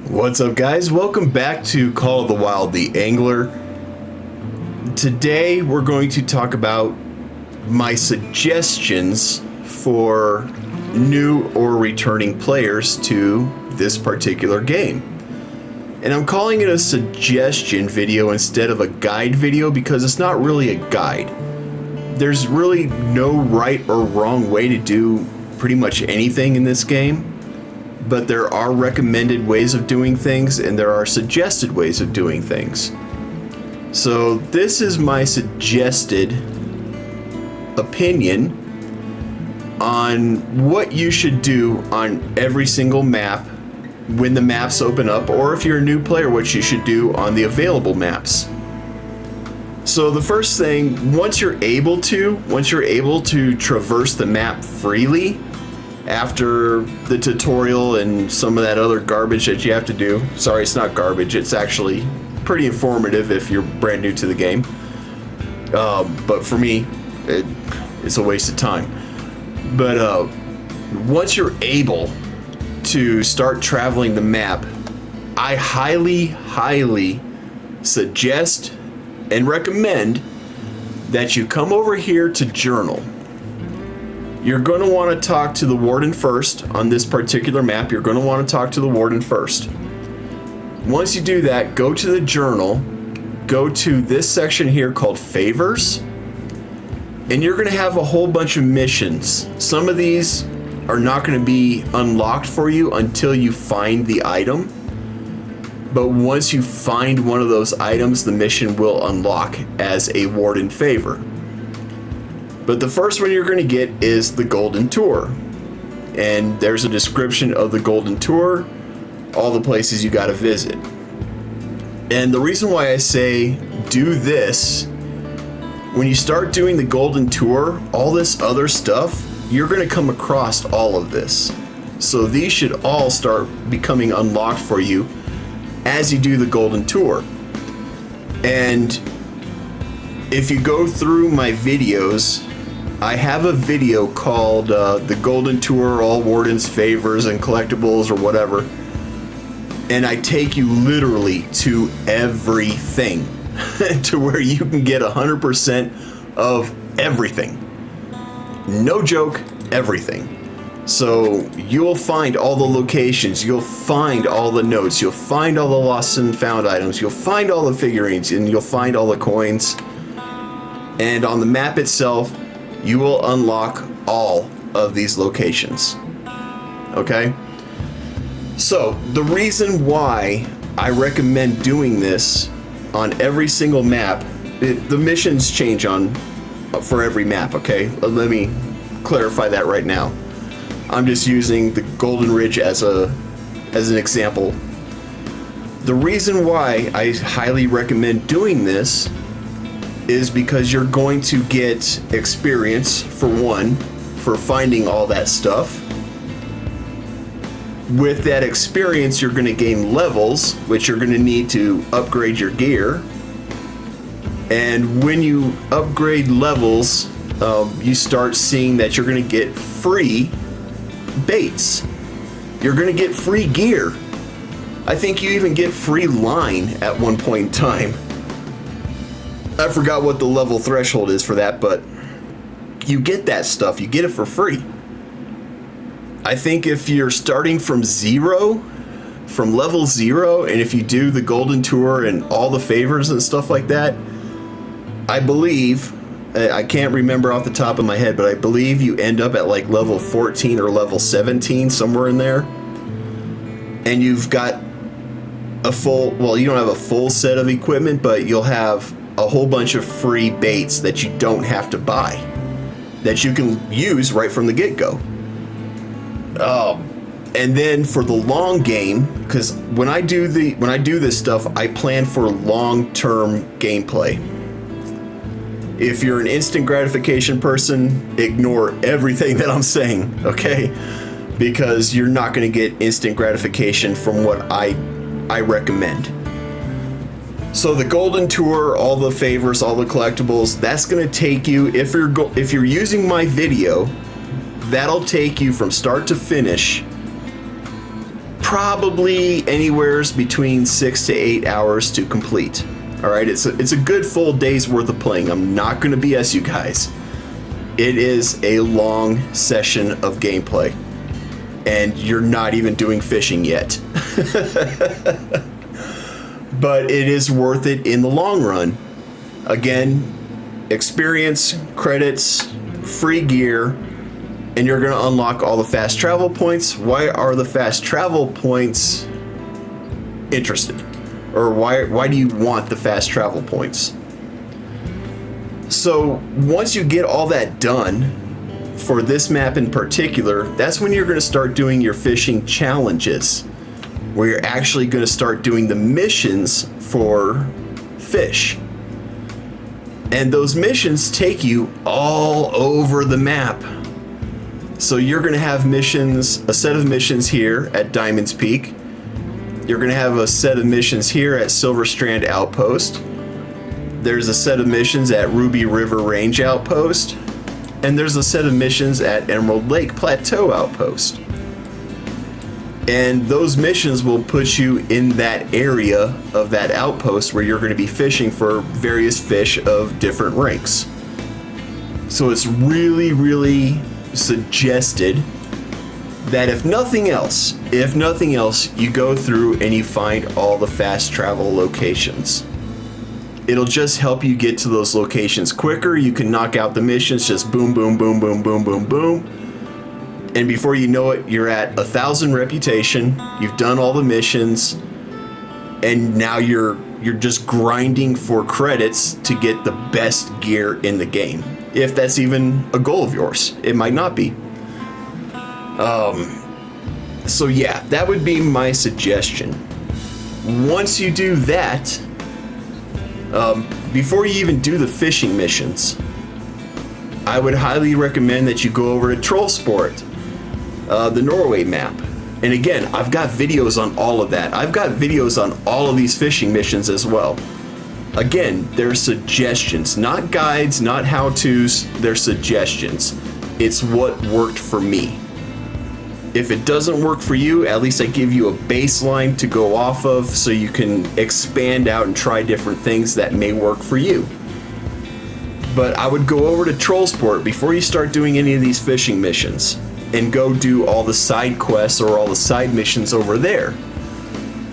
What's up, guys? Welcome back to Call of the Wild, the Angler. Today we're going to talk about my suggestions for new or returning players to this particular game. And I'm calling it a suggestion video instead of a guide video because it's not really a guide. There's really no right or wrong way to do pretty much anything in this game. But there are recommended ways of doing things and there are suggested ways of doing things. So this is my suggested opinion on what you should do on every single map when the maps open up, or if you're a new player, what you should do on the available maps. So the first thing, once you're able to traverse the map freely, after the tutorial and some of that other garbage that you have to do. Sorry, it's not garbage. It's actually pretty informative if you're brand new to the game. But for me, it's a waste of time. But once you're able to start traveling the map, I highly suggest and recommend that you come over here to Journal. You're going to want to talk to the warden first on this particular map. You're going to want to talk to the warden first. Once you do that, go to the journal, go to this section here called Favors, and you're going to have a whole bunch of missions. Some of these are not going to be unlocked for you until you find the item. But once you find one of those items, the mission will unlock as a warden favor. But the first one you're going to get is the Golden Tour. And there's a description of the Golden Tour, all the places you got to visit. And the reason why I say do this, when you start doing the Golden Tour, all this other stuff, you're going to come across all of this. So these should all start becoming unlocked for you as you do the Golden Tour. And if you go through my videos, I have a video called The Golden Tour, All Wardens, Favors, and Collectibles, or whatever. And I take you literally to everything to where you can get 100% of everything. No joke, everything. So you'll find all the locations, you'll find all the notes, you'll find all the lost and found items, you'll find all the figurines, and you'll find all the coins. And on the map itself, you will unlock all of these locations. Okay? So, the reason why I recommend doing this on every single map, the missions change for every map, okay? Let me clarify that right now. I'm just using the Golden Ridge as an example. The reason why I highly recommend doing this is because you're going to get experience, for one, for finding all that stuff. With that experience, you're going to gain levels, which you're going to need to upgrade your gear. And when you upgrade levels, you start seeing that you're going to get free baits. You're going to get free gear. I think you even get free line at one point in time. I forgot what the level threshold is for that, but you get that stuff. You get it for free. I think if you're starting from level 0, and if you do the Golden Tour and all the favors and stuff like that, I believe, I can't remember off the top of my head, but I believe you end up at like level 14 or level 17, somewhere in there. And you've got a you don't have a full set of equipment, but you'll have a whole bunch of free baits that you don't have to buy, that you can use right from the get-go. And then for the long game, because when I do this stuff, I plan for long-term gameplay. If you're an instant gratification person, ignore everything that I'm saying, okay? Because you're not going to get instant gratification from what I recommend. So the Golden Tour, all the favors, all the collectibles, that's going to take you, if you're using my video, that'll take you from start to finish probably anywhere between 6 to 8 hours to complete. All right, it's a good full day's worth of playing. I'm not going to BS you guys. It is a long session of gameplay, and you're not even doing fishing yet. But it is worth it in the long run. Again, experience, credits, free gear, and you're going to unlock all the fast travel points. Why are the fast travel points interesting? Or why do you want the fast travel points? So once you get all that done, for this map in particular, that's when you're going to start doing your fishing challenges, where you're actually going to start doing the missions for fish. And those missions take you all over the map. So you're going to have missions, a set of missions here at Diamond's Peak. You're going to have a set of missions here at Silver Strand Outpost. There's a set of missions at Ruby River Range Outpost. And there's a set of missions at Emerald Lake Plateau Outpost. And those missions will put you in that area of that outpost where you're going to be fishing for various fish of different ranks. So it's really, really suggested that if nothing else, you go through and you find all the fast travel locations. It'll just help you get to those locations quicker. You can knock out the missions, just boom, boom, boom, boom, boom, boom, boom. And before you know it, you're at 1,000 reputation. You've done all the missions, and now you're just grinding for credits to get the best gear in the game. If that's even a goal of yours. It might not be. So yeah, that would be my suggestion. Once you do that, before you even do the fishing missions, I would highly recommend that you go over to Troll Sport, the Norway map. And again, I've got videos on all of that. I've got videos on all of these fishing missions as well. Again, they're suggestions, not guides, not how-tos, they're suggestions. It's what worked for me. If it doesn't work for you, at least I give you a baseline to go off of so you can expand out and try different things that may work for you. But I would go over to Trollsport before you start doing any of these fishing missions and go do all the side quests or all the side missions over there.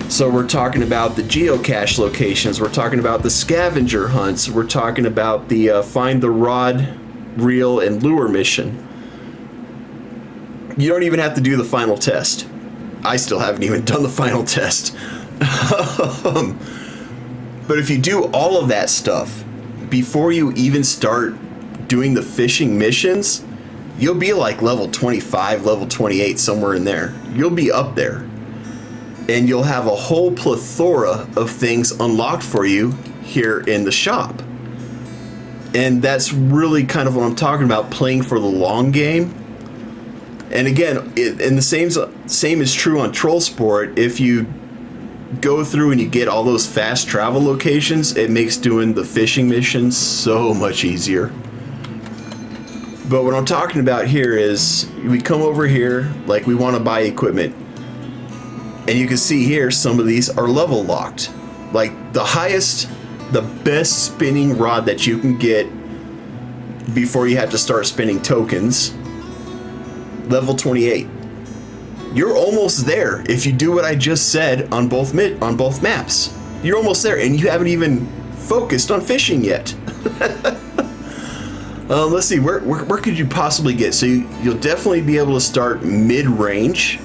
So we're talking about the geocache locations, we're talking about the scavenger hunts, we're talking about the find the rod, reel, and lure mission. You don't even have to do the final test. I still haven't even done the final test. But if you do all of that stuff before you even start doing the fishing missions, you'll be like level 25, level 28, somewhere in there. You'll be up there. And you'll have a whole plethora of things unlocked for you here in the shop. And that's really kind of what I'm talking about, playing for the long game. And again, and the same is true on Troll Sport. If you go through and you get all those fast travel locations, it makes doing the fishing missions so much easier. But what I'm talking about here is we come over here, like we want to buy equipment. And you can see here, some of these are level locked. Like the highest, the best spinning rod that you can get before you have to start spinning tokens, level 28. You're almost there if you do what I just said on both maps. You're almost there, and you haven't even focused on fishing yet. Let's see, where could you possibly get? So you'll definitely be able to start mid-range.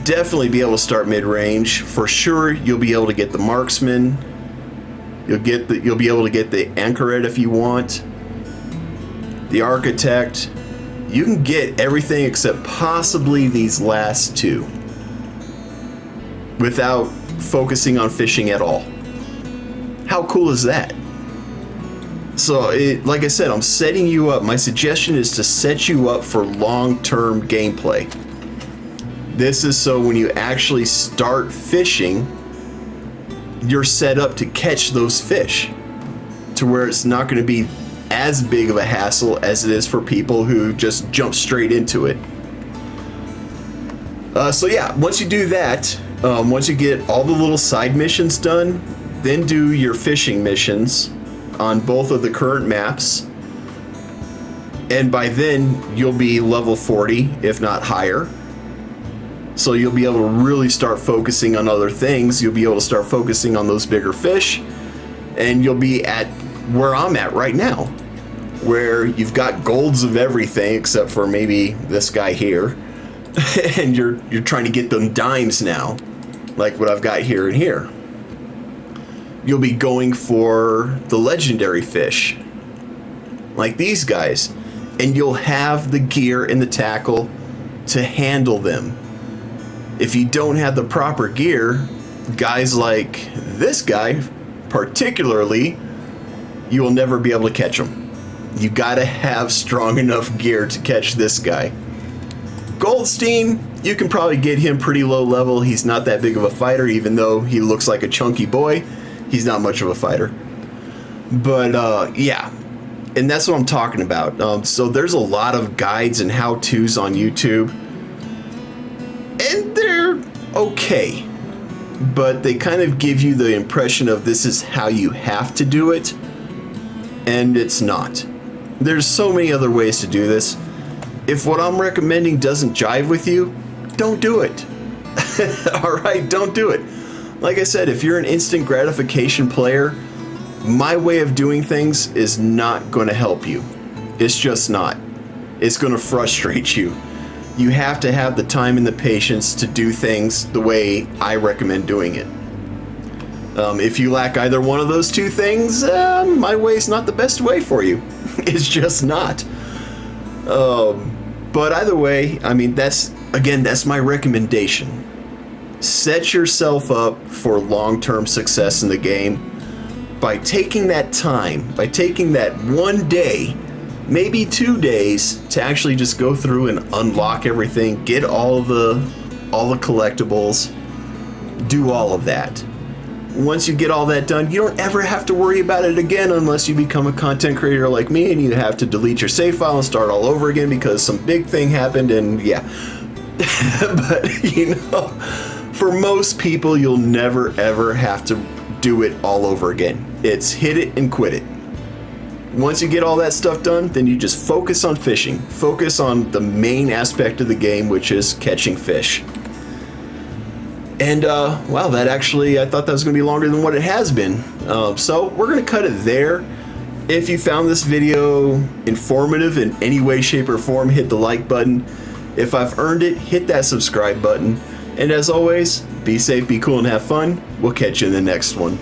Definitely be able to start mid-range. For sure, you'll be able to get the marksman. You'll be able to get the anchoret if you want. The architect. You can get everything except possibly these last two without focusing on fishing at all. How cool is that? So, like I said, I'm setting you up. My suggestion is to set you up for long-term gameplay. This is so when you actually start fishing, you're set up to catch those fish to where it's not going to be as big of a hassle as it is for people who just jump straight into it. So yeah, once you do that, once you get all the little side missions done, then do your fishing missions on both of the current maps. And by then, you'll be level 40, if not higher. So you'll be able to really start focusing on other things. You'll be able to start focusing on those bigger fish. And you'll be at where I'm at right now, where you've got golds of everything except for maybe this guy here. And you're trying to get them dimes now, like what I've got here and here. You'll be going for the legendary fish, like these guys. And you'll have the gear and the tackle to handle them. If you don't have the proper gear, guys like this guy particularly, you will never be able to catch them. You gotta have strong enough gear to catch this guy. Goldstein, you can probably get him pretty low level. He's not that big of a fighter, even though he looks like a chunky boy. He's not much of a fighter. But yeah. And that's what I'm talking about. So there's a lot of guides and how-tos on YouTube. And they're okay. But they kind of give you the impression of this is how you have to do it. And it's not. There's so many other ways to do this. If what I'm recommending doesn't jive with you, don't do it. Alright, don't do it. Like I said, if you're an instant gratification player, my way of doing things is not going to help you. It's just not. It's going to frustrate you. You have to have the time and the patience to do things the way I recommend doing it. If you lack either one of those two things, my way's not the best way for you. It's just not. But either way, I mean, that's my recommendation. Set yourself up for long-term success in the game by taking that time, by taking that one day, maybe 2 days, to actually just go through and unlock everything, get all the collectibles, do all of that. Once you get all that done, you don't ever have to worry about it again unless you become a content creator like me and you have to delete your save file and start all over again because some big thing happened and yeah. But, you know, for most people, you'll never ever have to do it all over again. It's hit it and quit it. Once you get all that stuff done, then you just focus on fishing. Focus on the main aspect of the game, which is catching fish. And, wow, that actually, I thought that was going to be longer than what it has been. So, we're going to cut it there. If you found this video informative in any way, shape, or form, hit the like button. If I've earned it, hit that subscribe button. And as always, be safe, be cool, and have fun. We'll catch you in the next one.